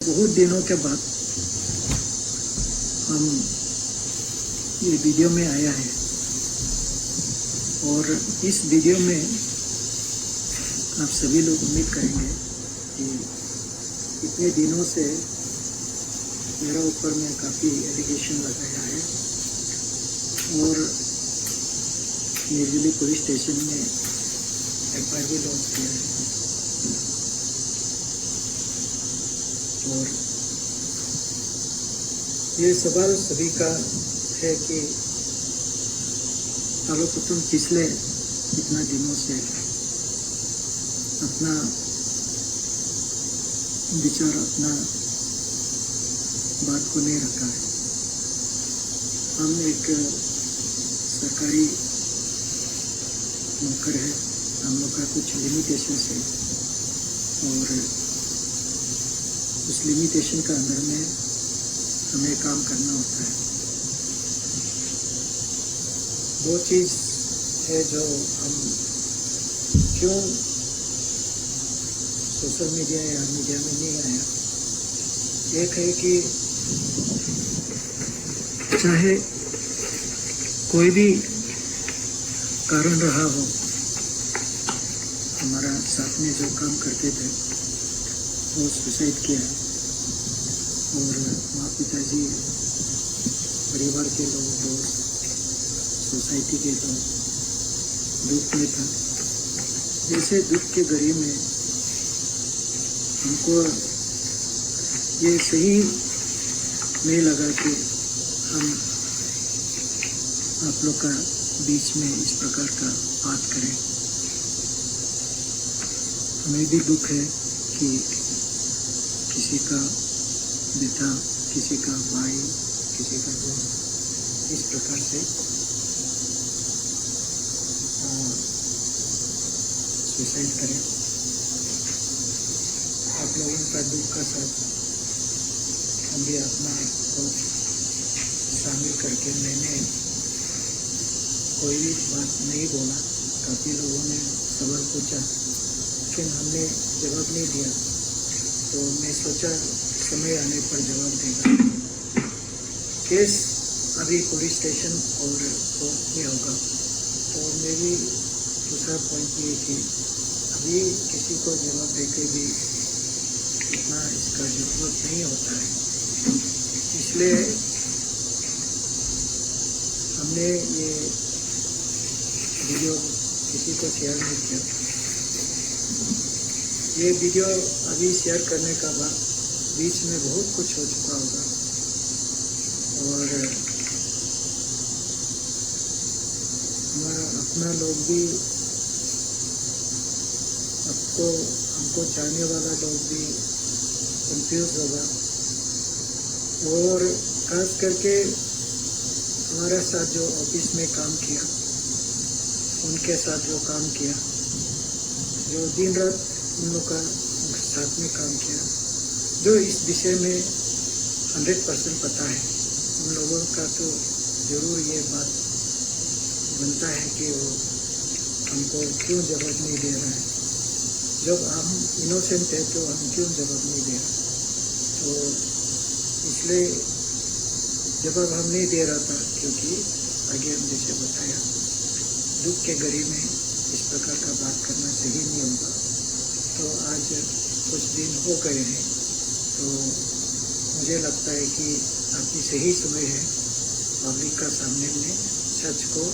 बहुत दिनों के बाद हम ये वीडियो में आया है और इस वीडियो में आप सभी लोग उम्मीद करेंगे कि इतने दिनों से मेरा ऊपर में काफ़ी एलिगेशन लगाया है और निर्जली पुलिस स्टेशन में FIR भी लॉन्च किया है और ये सवाल सभी का है कि तुम पिछले कितना दिनों से अपना विचार अपना बात को नहीं रखा है। हम एक सरकारी नौकर है, हम लोग का कुछ लिमिटेशंस है और उस लिमिटेशन का अंदर में हमें काम करना होता है। दो चीज़ है जो हम क्यों सोशल मीडिया या मीडिया में नहीं आया। एक है कि चाहे कोई भी कारण रहा हो, हमारा साथ में जो काम करते थे वो सुसाइड किया है और माँ पिताजी, परिवार के लोग, दोस्त, सोसाइटी के लोग दुख में था। ऐसे दुख के घड़ी में हमको ये सही नहीं लगा कि हम आप लोग का बीच में इस प्रकार का बात करें। हमें भी दुख है कि किसी का बेटा, किसी का भाई, किसी का दोस्त इस प्रकार से सुसाइड करें। आप लोगों का दुख का साथ हम भी अपना को शामिल करके मैंने कोई भी बात नहीं बोला। काफ़ी लोगों ने सवाल पूछा लेकिन हमने जवाब नहीं दिया, तो मैं सोचा समय आने पर जवाब देगा। केस अभी पुलिस स्टेशन और कोर्ट में होगा, तो मेरी दूसरा पॉइंट ये कि अभी किसी को जवाब देके भी इतना इसका जरूरत नहीं होता है, इसलिए हमने ये वीडियो किसी को शेयर नहीं किया। ये वीडियो अभी शेयर करने का बाद बीच में बहुत कुछ हो चुका होगा और हमारा अपना लोग भी हमको चाहने वाला लोग भी कंफ्यूज होगा और खास करके हमारे साथ जो ऑफिस में काम किया, उनके साथ जो काम किया, जो दिन रात उन लोग का साथ में काम किया, जो इस विषय में 100% पता है, उन लोगों का तो ज़रूर ये बात बनता है कि वो हमको क्यों जवाब नहीं दे रहा है। जब हम इनोसेंट है तो हम क्यों जवाब नहीं दे रहे। तो इसलिए जवाब हम नहीं दे रहा था क्योंकि आगे हम जैसे बताया दुख के घड़ी में इस प्रकार का बात करना सही नहीं होगा। तो आज कुछ दिन हो गए हैं, तो मुझे लगता है कि अभी सही समय है पब्लिक का सामने में सच को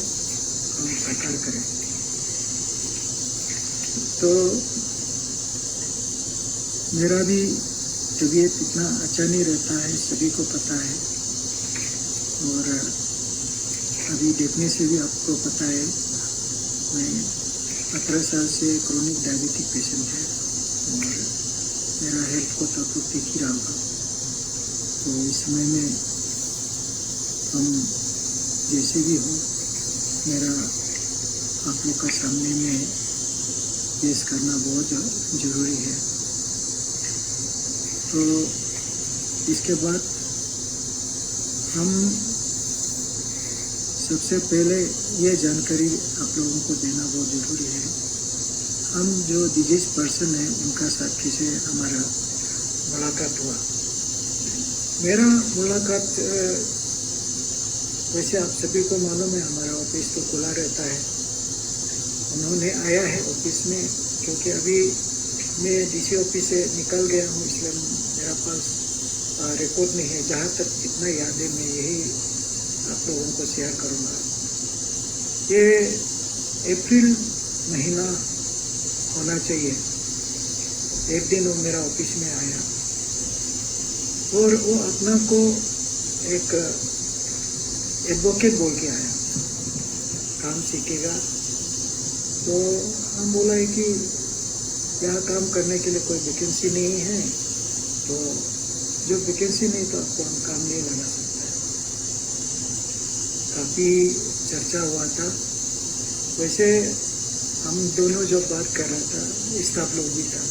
हम साकार करें। तो मेरा भी तबीयत इतना अच्छा नहीं रहता है, सभी को पता है और अभी देखने से भी आपको पता है मैं 18 साल से क्रोनिक डायबिटिक पेशेंट है और मेरा हेल्थ को तो आपको दिख ही रहा होगा। तो इस समय में हम जैसे भी हो, मेरा आप लोग का सामने में पेश करना बहुत ज़रूरी है। तो इसके बाद हम सबसे पहले ये जानकारी आप लोगों को देना बहुत ज़रूरी है। हम जो डिजीज पर्सन है उनका साथ कैसे हमारा मुलाकात हुआ। मेरा मुलाकात वैसे आप सभी को मालूम है, हमारा ऑफिस तो खुला रहता है। उन्होंने आया है ऑफिस में, क्योंकि अभी मैं डीसी ऑफिस से निकल गया हूँ, इसलिए मेरा पास रिकॉर्ड नहीं है। जहाँ तक जितना याद है मैं यही आप लोगों को शेयर करूँगा। ये अप्रैल महीना होना चाहिए, एक दिन वो मेरा ऑफिस में आया और वो अपना को एक एडवोकेट बोल के आया, काम सीखेगा। तो हम बोला है कि यहाँ काम करने के लिए कोई वैकेंसी नहीं है, तो जो वैकेंसी नहीं तो आपको हम काम नहीं लगा सकते। काफ़ी चर्चा हुआ था। वैसे हम दोनों जो बात कर रहा था, स्टाफ लोग भी था।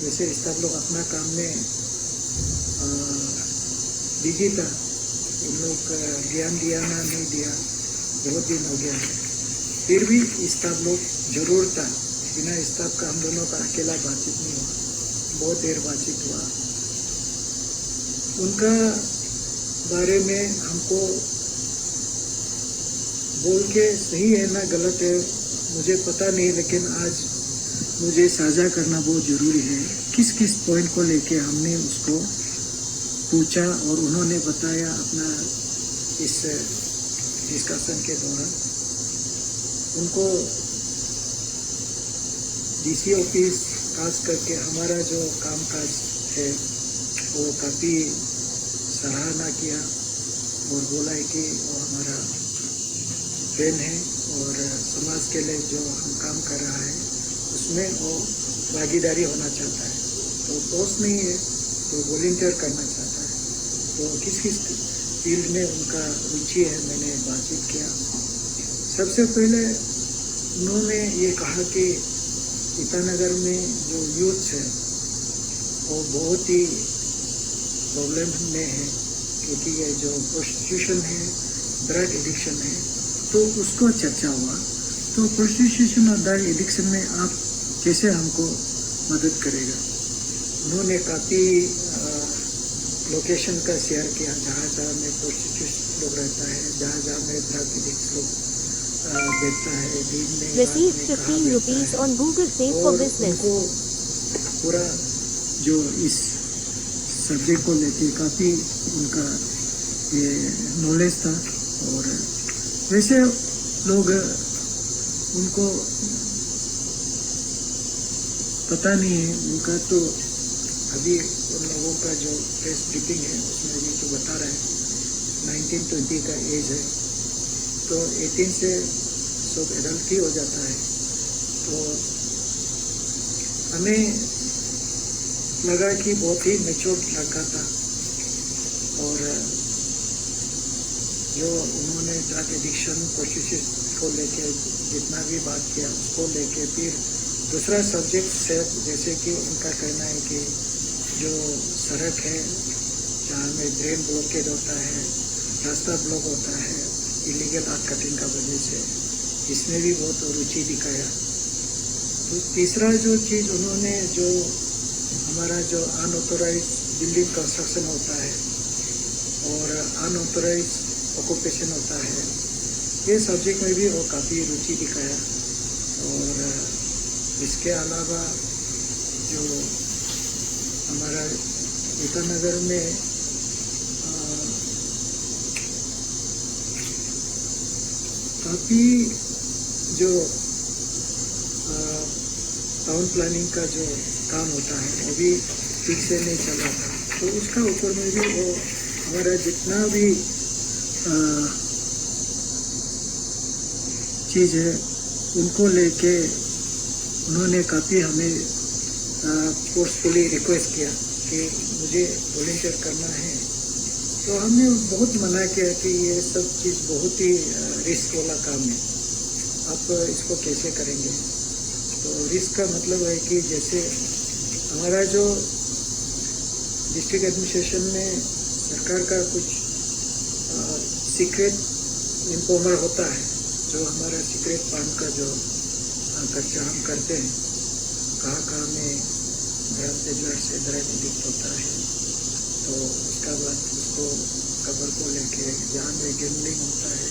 वैसे स्टाफ लोग अपना काम में बिजी था। इन लोग ज्ञान दिया ना नहीं दिया, बहुत दिन हो गया है। फिर भी स्टाफ लोग जरूर था। बिना स्टाफ का हम दोनों का अकेला बातचीत नहीं हुआ, बहुत देर बातचीत हुआ। उनका बारे में हमको बोल के सही है ना गलत है मुझे पता नहीं, लेकिन आज मुझे साझा करना बहुत ज़रूरी है। किस किस पॉइंट को लेके हमने उसको पूछा और उन्होंने बताया अपना इस डिस्कशन के दौरान। उनको डीसी ऑफिस खास करके हमारा जो कामकाज है वो काफ़ी सराहना किया और बोला है कि वो हमारा फ्रेंड है और समाज के लिए जो हम काम कर रहा है उसमें वो भागीदारी होना चाहता है। तो पोस्ट नहीं है तो वॉलंटियर करना चाहता है। तो किस किस फील्ड में उनका रुचि है मैंने बातचीत किया। सबसे पहले उन्होंने ये कहा कि ईटानगर में जो यूथ है वो बहुत ही प्रॉब्लम में है, क्योंकि ये जो प्रोस्टिट्यूशन है, ड्रग एडिक्शन है, तो उसको चर्चा हुआ। तो प्रोस्टिट्यूशन और ड्रग एडिक्शन में आप कैसे हमको मदद करेगा। उन्होंने काफ़ी लोकेशन का शेयर किया, जहाँ जहाँ में प्रोस्टिट्यूट लोग रहता है, जहाँ जहाँ में ड्रग एडिक्ट लोग बैठता है, दिन में Receive 15 rupees on Google Pay for business. उनको पूरा जो इस सब्जेक्ट को लेके काफ़ी उनका ये नॉलेज था। और वैसे लोग उनको पता नहीं है उनका, तो अभी उन लोगों का जो प्रेस ब्रीफिंग है उसमें भी तो बता रहा है 19-20 का एज है, तो 18 से सब एडल्ट ही हो जाता है। तो हमें लगा कि बहुत ही मैच्योर लड़का था और जो उन्होंने ड्रग एडिक्शन प्रोस्टिट्यूशन को लेके जितना भी बात किया उसको लेके, फिर दूसरा सब्जेक्ट से जैसे कि उनका कहना है कि जो सड़क है जहाँ में ड्रेन ब्लॉकेज होता है, रास्ता ब्लॉक होता है इलीगल आर्ट कटिंग का वजह से, इसमें भी बहुत रुचि दिखाया। तो तीसरा जो चीज़ उन्होंने जो हमारा जो अनऑथोराइज बिल्डिंग कंस्ट्रक्शन होता है और अनऑथोराइज ऑक्यूपेशन होता है, ये सब्जेक्ट में भी वो काफ़ी रुचि दिखाया। और इसके अलावा जो हमारा ईटानगर में काफ़ी जो टाउन प्लानिंग का जो काम होता है वो भी ठीक से नहीं चल रहा था, तो उसका ऊपर में भी वो हमारा जितना भी चीज़ है उनको लेके उन्होंने काफ़ी हमें फोर्सफुली रिक्वेस्ट किया कि मुझे वॉलंटियर करना है। तो हमने बहुत मना किया कि ये सब चीज़ बहुत ही रिस्क वाला काम है, आप इसको कैसे करेंगे। तो रिस्क का मतलब है कि जैसे हमारा जो डिस्ट्रिक्ट एडमिनिस्ट्रेशन में सरकार का कुछ सीक्रेट इन्फॉर्मर होता है, जो हमारा सीक्रेट फंड का जो खर्चा हम करते हैं, कहाँ कहाँ में ड्रग पेडलर से ड्रग एडिक्ट होता है, तो इसका बाद उसको कबर को लेके जहाँ में गैम्बलिंग होता है,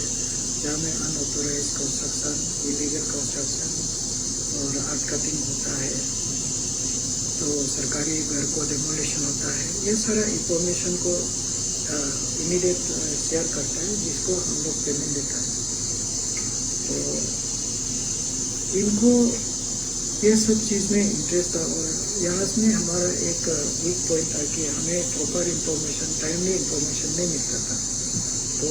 जहाँ में अनऑथोराइज कंस्ट्रक्शन, इलीगल कंस्ट्रक्शन और आर्ट कटिंग होता है, तो सरकारी घर को डिमोलिशन होता है, ये सारा इंफॉर्मेशन को इमीडिएट शेयर करता है, जिसको हम लोग पेमेंट देता है। तो इनको ये सब चीज़ में इंटरेस्ट था और यहाँ में हमारा एक वीक पॉइंट था कि हमें प्रॉपर इंफॉर्मेशन, टाइमली इंफॉर्मेशन नहीं मिलता था। तो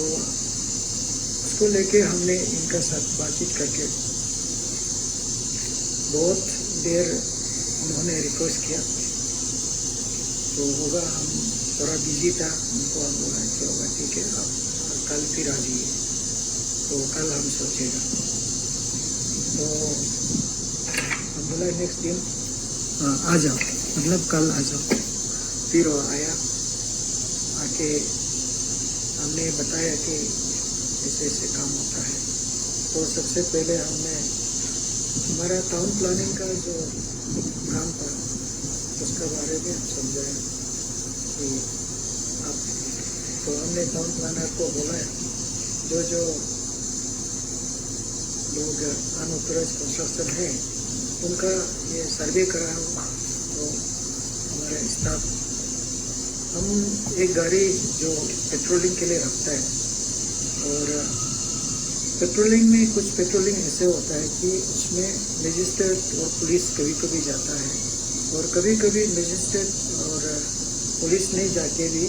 उसको लेके हमने इनका साथ बातचीत करके बहुत देर उन्होंने रिक्वेस्ट किया, तो होगा, हम थोड़ा बिजी था, उनको हम बोला कि होगा ठीक है, आप कल फिर आ जाइए। तो कल हम सोचेगा, तो हम बोला नेक्स्ट दिन आ जाओ, मतलब कल आ जाओ। फिर वो आया, आके हमने बताया कि ऐसे ऐसे काम होता है। तो सबसे पहले हमने हमारा टाउन प्लानिंग का जो काम था उसका बारे में हम समझाया कि आप, तो हमने टाउन प्लानर को बोला जो जो लोग अनऑथोराइज कंस्ट्रक्शन है उनका ये सर्वे करा हो, तो हमारा स्टाफ, हम एक गाड़ी जो पेट्रोलिंग के लिए रखता है, और पेट्रोलिंग में कुछ पेट्रोलिंग ऐसे होता है कि उसमें मजिस्ट्रेट और पुलिस कभी कभी जाता है, और कभी कभी मजिस्ट्रेट और पुलिस नहीं जाके भी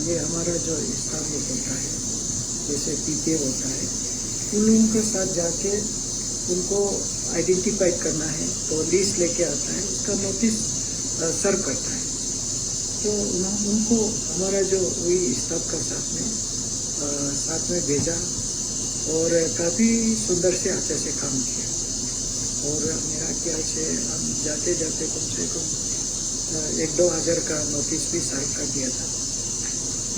ये हमारा जो स्टाफ लोग होता है, जैसे पीपीए होता है, उन लोगों के साथ जाके उनको आइडेंटिफाई करना है, तो लिस्ट लेके आता है, उसका नोटिस सर्व करता है। तो उनको हमारा जो वही स्टाफ का साथ में भेजा, और काफ़ी सुंदर से अच्छे से काम किया। और मेरा ख्याल से हम जाते जाते कम से कम 1-2 हज़ार का नोटिस भी सर्व कर दिया था।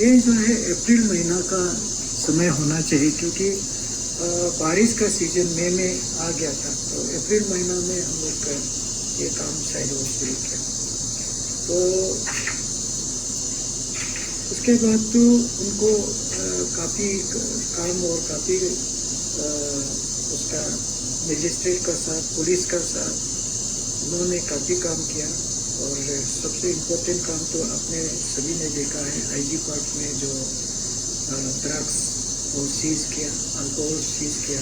ये जो है अप्रैल महीना का समय होना चाहिए, क्योंकि बारिश का सीजन मई में आ गया था, तो अप्रैल महीना में हम लोग का ये काम शायद वो शुरू किया। तो उसके बाद तो उनको काफ़ी काम और काफ़ी उसका मजिस्ट्रेट का साथ, पुलिस का साथ उन्होंने काफ़ी काम किया। और सबसे इम्पोर्टेंट काम तो आपने सभी ने देखा है, आईजी पार्क में जो ड्रग्स और सीज किया, अल्कोहल सीज किया,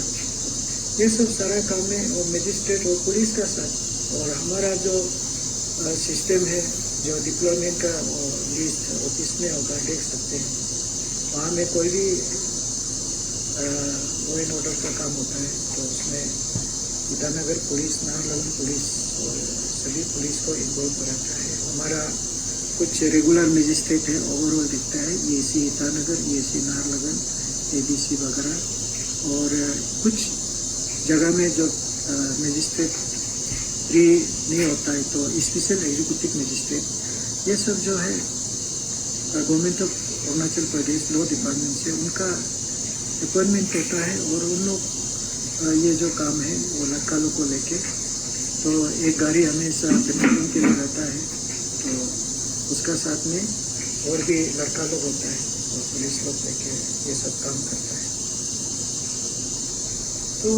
ये सब सारा काम है, और मजिस्ट्रेट और पुलिस का साथ। और हमारा जो सिस्टम है, जो डिप्लॉयमेंट का लिस्ट ऑफिस में होगा, देख सकते हैं, वहाँ में कोई भी लॉ एंड ऑर्डर का काम होता है, तो उसमें ईटानगर पुलिस, नाहरलगुन पुलिस और सभी पुलिस को इन्वॉल्व कराता है। हमारा कुछ रेगुलर मजिस्ट्रेट है, ओवरऑल दिखता है, EAC Itanagar, EAC Naharlagun, ABC वगैरह, और कुछ जगह में जो मजिस्ट्रेट फ्री नहीं होता है, तो स्पेशल एग्जीक्यूटिव मजिस्ट्रेट, ये सब जो है government of Arunachal Pradesh law department से उनका अपॉइंटमेंट होता है, और उन लोग ये जो काम है वो लड़का लोग को लेके, तो एक गाड़ी हमेशा पेट्रोलिंग के लिए रहता है, तो उसका साथ में और भी लड़का लोग होता है, और पुलिस लोग लेके ये सब काम करता है। तो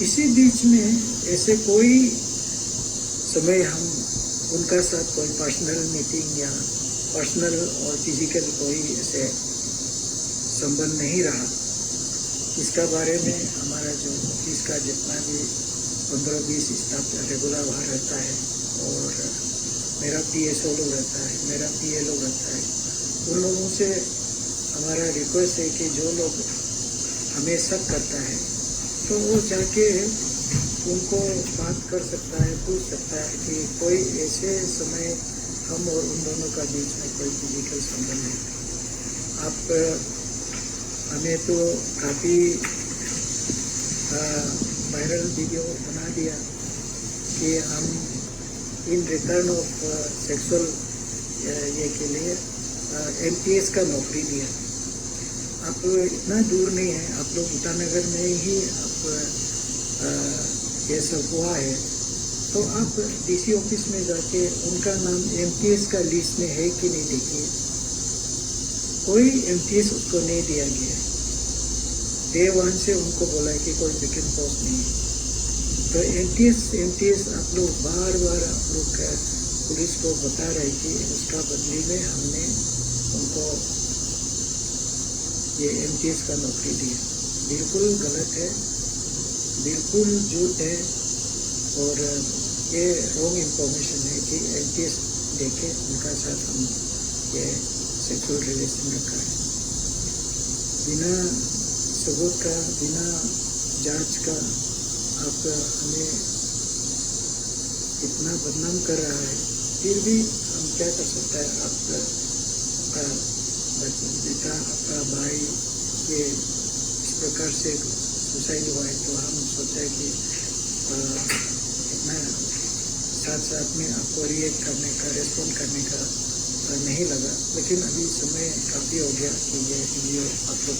इसी बीच में ऐसे कोई समय हम उनका साथ कोई पर्सनल मीटिंग या पर्सनल और फिजिकल कोई ऐसे संबंध नहीं रहा। इसका बारे में हमारा जो ऑफिस का जितना भी 15-20 स्टाफ रेगुलर वहाँ रहता है, और मेरा PSO लोग रहता है, मेरा PA लोग रहता है, उन लोगों से हमारा रिक्वेस्ट है कि जो लोग हमें शक करता है, तो वो जाके उनको बात कर सकता है, पूछ सकता है कि कोई ऐसे समय हम और उन दोनों का बीच में कोई फिजिकल संबंध है। आप हमें तो काफ़ी वायरल वीडियो बना दिया कि हम इन रिटर्न ऑफ सेक्सुअल ये के लिए MTS का नौकरी दिया। आप इतना दूर नहीं है, आप लोग ईटानगर में ही आप ये सब हुआ है, तो आप DC ऑफिस में जाके उनका नाम MTS का लिस्ट में है कि नहीं देखिए, कोई एमटीएस उसको नहीं दिया गया है। डे 1 से उनको बोला है कि कोई वेकेंट पोस्ट नहीं है। तो एमटीएस आप लोग बार बार आप लोग पुलिस को बता रहे कि उसका बदली में हमने उनको ये एमटीएस का नौकरी दी है। बिल्कुल गलत है, बिल्कुल झूठ है और ये रॉन्ग इंफॉर्मेशन है कि एमटीएस देके उनका साथ हम ये सेक्सुअल रिलेशन रखा है। बिना सबूत का, बिना जांच का आप हमें इतना बदनाम कर रहा है, फिर भी हम क्या कर सकता है। आपका बेटा, आपका भाई ये इस प्रकार से सुसाइड हुआ है तो हम सोचा है कि इतना साथ साथ में आपको रिएक्ट करने का, रेस्पॉन्ड करने का नहीं लगा। लेकिन अभी समय काफ़ी हो गया कि ये वीडियो आप लोग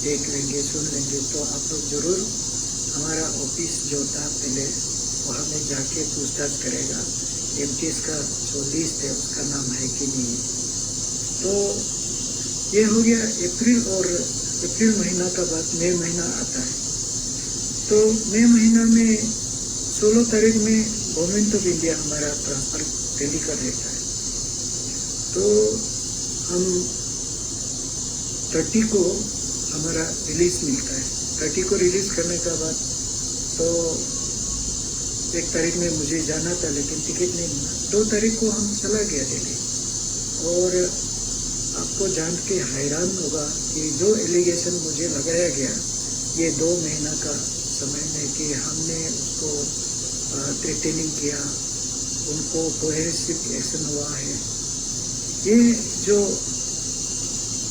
देख लेंगे, सुन लेंगे तो आप लोग ज़रूर हमारा ऑफिस जो था पहले वहाँ में जाके पूछताछ करेगा एमटीएस का जो लिस्ट है उसका नाम है कि नहीं। तो ये हो गया अप्रैल, और अप्रैल महीना का बाद मई महीना आता है। तो मई महीना में 16 तारीख में गवर्नमेंट ऑफ इंडिया हमारा ट्रांसफ़र दिल्ली कर देता है। तो हम 30 को हमारा रिलीज मिलता है। 30 को रिलीज करने का बाद तो 1 तारीख में मुझे जाना था लेकिन टिकट नहीं मिला। 2 तारीख को हम चला गया दिल्ली। और आपको जान के हैरान होगा कि जो एलिगेशन मुझे लगाया गया ये 2 महीना का समय में कि हमने उसको थ्रेटनिंग किया, उनको कोहेसिव एक्शन हुआ है, ये जो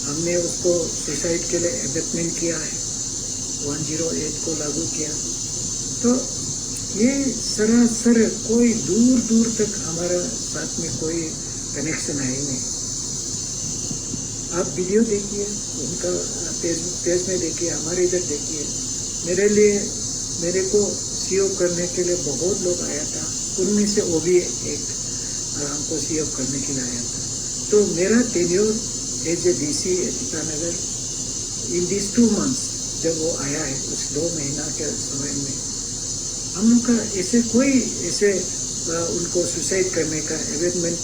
हमने उसको सुसाइड के लिए एबेटमेंट किया है, 108 को लागू किया, तो ये सरासर कोई दूर दूर तक हमारा साथ में कोई कनेक्शन है ही नहीं। आप वीडियो देखिए, उनका पेज में देखिए, हमारे इधर देखिए। मेरे को सीओ करने के लिए बहुत लोग आया था, उनमें से वो भी एक हमको सीओ करने के लिए आया था। तो मेरा tenure as a DC Itanagar in this 2 months जब वो आया है उस 2 महीना के समय में हम लोग का ऐसे कोई ऐसे उनको सुसाइड करने का, एबेटमेंट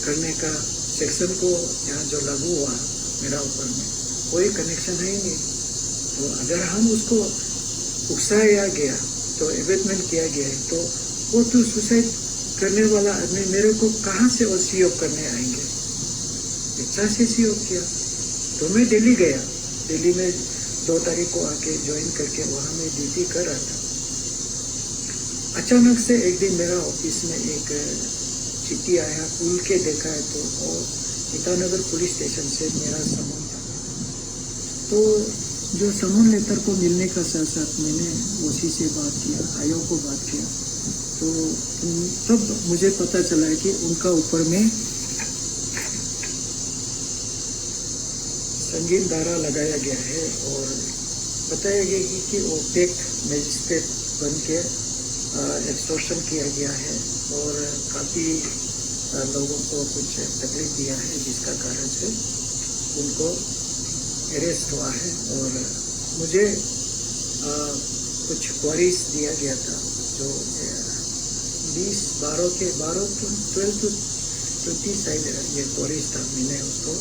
करने का सेक्शन को यहाँ जो लागू हुआ मेरा ऊपर में कोई कनेक्शन है ही नहीं। तो अगर हम उसको उकसाया गया तो एबेटमेंट किया गया है तो वो तो सुसाइड करने वाला आदमी मेरे को कहाँ से वो सीओ करने आएंगे। इच्छा से सीओ किया तो मैं दिल्ली गया। दिल्ली में 2 तारीख को आके ज्वाइन करके वहाँ मैं ड्यूटी कर रहा था। अचानक से एक दिन मेरा ऑफिस में एक चिट्ठी आया, खुल के देखा है तो वो ईटानगर पुलिस स्टेशन से मेरा समन था। तो जो समन लेटर को मिलने का साथ साथ मैंने ओसी से बात किया, आयो को बात किया, तो तब मुझे पता चला है कि उनका ऊपर में संगीन धारा लगाया गया है और बताया गया कि वो फेक मैजिस्ट्रेट बन के एक्सटॉर्शन किया गया है और काफ़ी लोगों को कुछ तकलीफ दिया है जिसका कारण से उनको अरेस्ट हुआ है। और मुझे कुछ क्वारीज दिया गया था जो 12 to 20 साइड ये क्वारीज था। मैंने उसको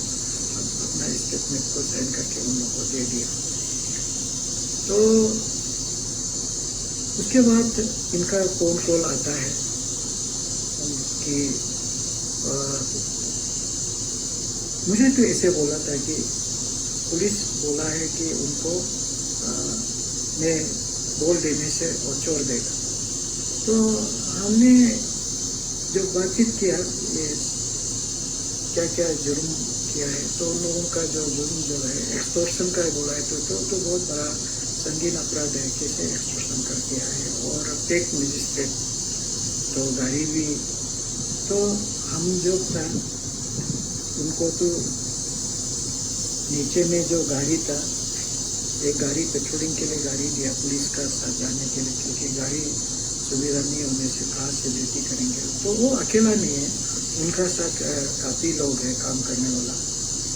अपना स्टेटमेंट को साइन करके उन लोगों को दे दिया। तो उसके बाद इनका फोन कॉल आता है कि मुझे तो ऐसे बोला था कि पुलिस बोला है कि उनको मैं बोल देने से वो छोड़ देगा। तो हमने जो बातचीत किया ये क्या क्या जुर्म किया है तो उन लोगों का जो जुर्म जो है एक्सटॉर्शन का बोला है तो बहुत बड़ा संगीन अपराध है, कैसे एक्सटॉर्शन कर दिया है और फेक मैजिस्ट्रेट तो गाड़ी भी। तो हम जो था उनको तो नीचे में जो गाड़ी था एक गाड़ी पेट्रोलिंग के लिए गाड़ी दिया पुलिस का साथ जाने के लिए, क्योंकि गाड़ी सुविधा नहीं होने से कहाँ से ड्यूटी करेंगे। तो वो अकेला नहीं है, उनका साथ काफ़ी लोग हैं काम करने वाला,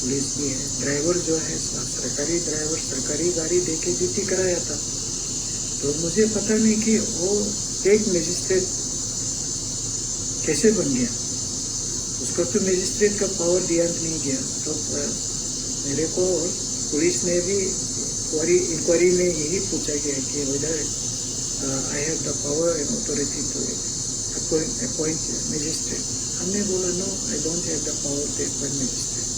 पुलिस भी है, ड्राइवर जो है सरकारी ड्राइवर, सरकारी गाड़ी देके ड्यूटी कराया था। तो मुझे पता नहीं कि वो एक मजिस्ट्रेट कैसे बन गया, उसको तो मजिस्ट्रेट का पावर दिया नहीं गया। तो मेरे को पुलिस ने भी इंक्वायरी में यही पूछा गया कि whether I have the power and authority to appoint magistrate. हमने बोला no, I don't have the power to appoint magistrate,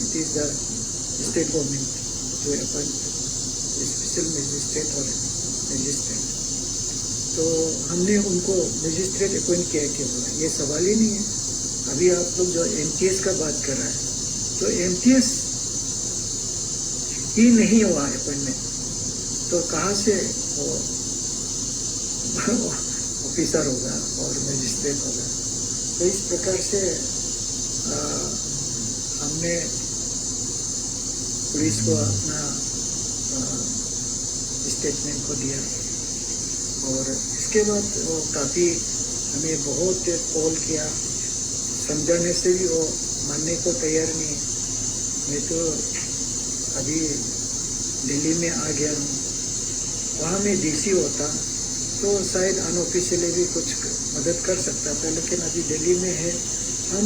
it is the state government to appoint special magistrate और मजिस्ट्रेट। तो हमने उनको मजिस्ट्रेट अपॉइंट किया कि बोला ये सवाल ही नहीं है। अभी आप लोग जो एमटीएस का बात कर रहा है, तो एमटीएस ही नहीं हुआ अपॉइंटमेंट, तो कहाँ से वो ऑफिसर होगा और मजिस्ट्रेट होगा। तो इस प्रकार से हमने पुलिस को अपना स्टेटमेंट को दिया और इसके बाद वो काफ़ी हमें बहुत कॉल किया, समझाने से भी वो मानने को तैयार नहीं। मैं तो अभी दिल्ली में आ गया हूँ, वहाँ में डीसी होता तो शायद अनऑफिशियली भी कुछ मदद कर सकता था, लेकिन अभी दिल्ली में है, हम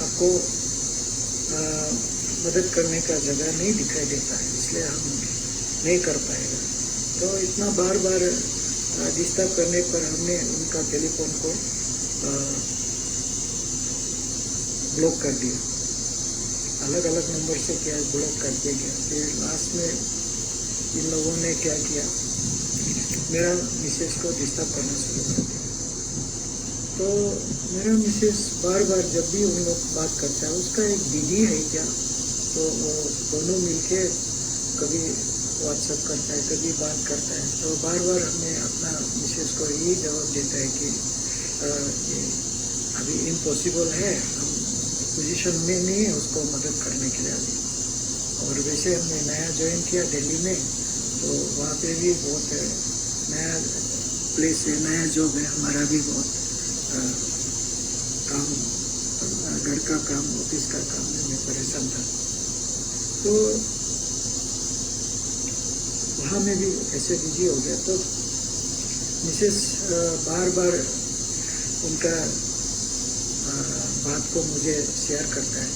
आपको मदद करने का जगह नहीं दिखाई देता है, इसलिए हम नहीं कर पाएगा। तो इतना बार बार डिस्टर्ब करने पर हमने उनका टेलीफोन को ब्लॉक कर दिया, अलग अलग नंबर से क्या ब्लॉक कर दिया गया। फिर लास्ट में इन लोगों ने क्या किया, मेरा मिसेस को डिस्टर्ब करना शुरू कर दिया। तो मेरा मिसेस बार बार जब भी उन लोग बात करता है, उसका एक दीदी है क्या, तो वो दोनों मिलके कभी व्हाट्सएप करता है, कभी बात करता है। तो बार बार हमें अपना मिसेस को यही जवाब देता है कि ये अभी इम्पॉसिबल है, हम पोजीशन में नहीं है उसको मदद करने के लिए अभी। और वैसे हमने नया ज्वाइन किया दिल्ली में, तो वहाँ पे भी बहुत नया प्लेस है, नया जॉब है, हमारा भी बहुत काम, घर का काम, ऑफिस का काम में मैं परेशान था। तो वहाँ में भी ऐसे बिजी हो गया। तो मिसेस बार बार उनका बात को मुझे शेयर करता है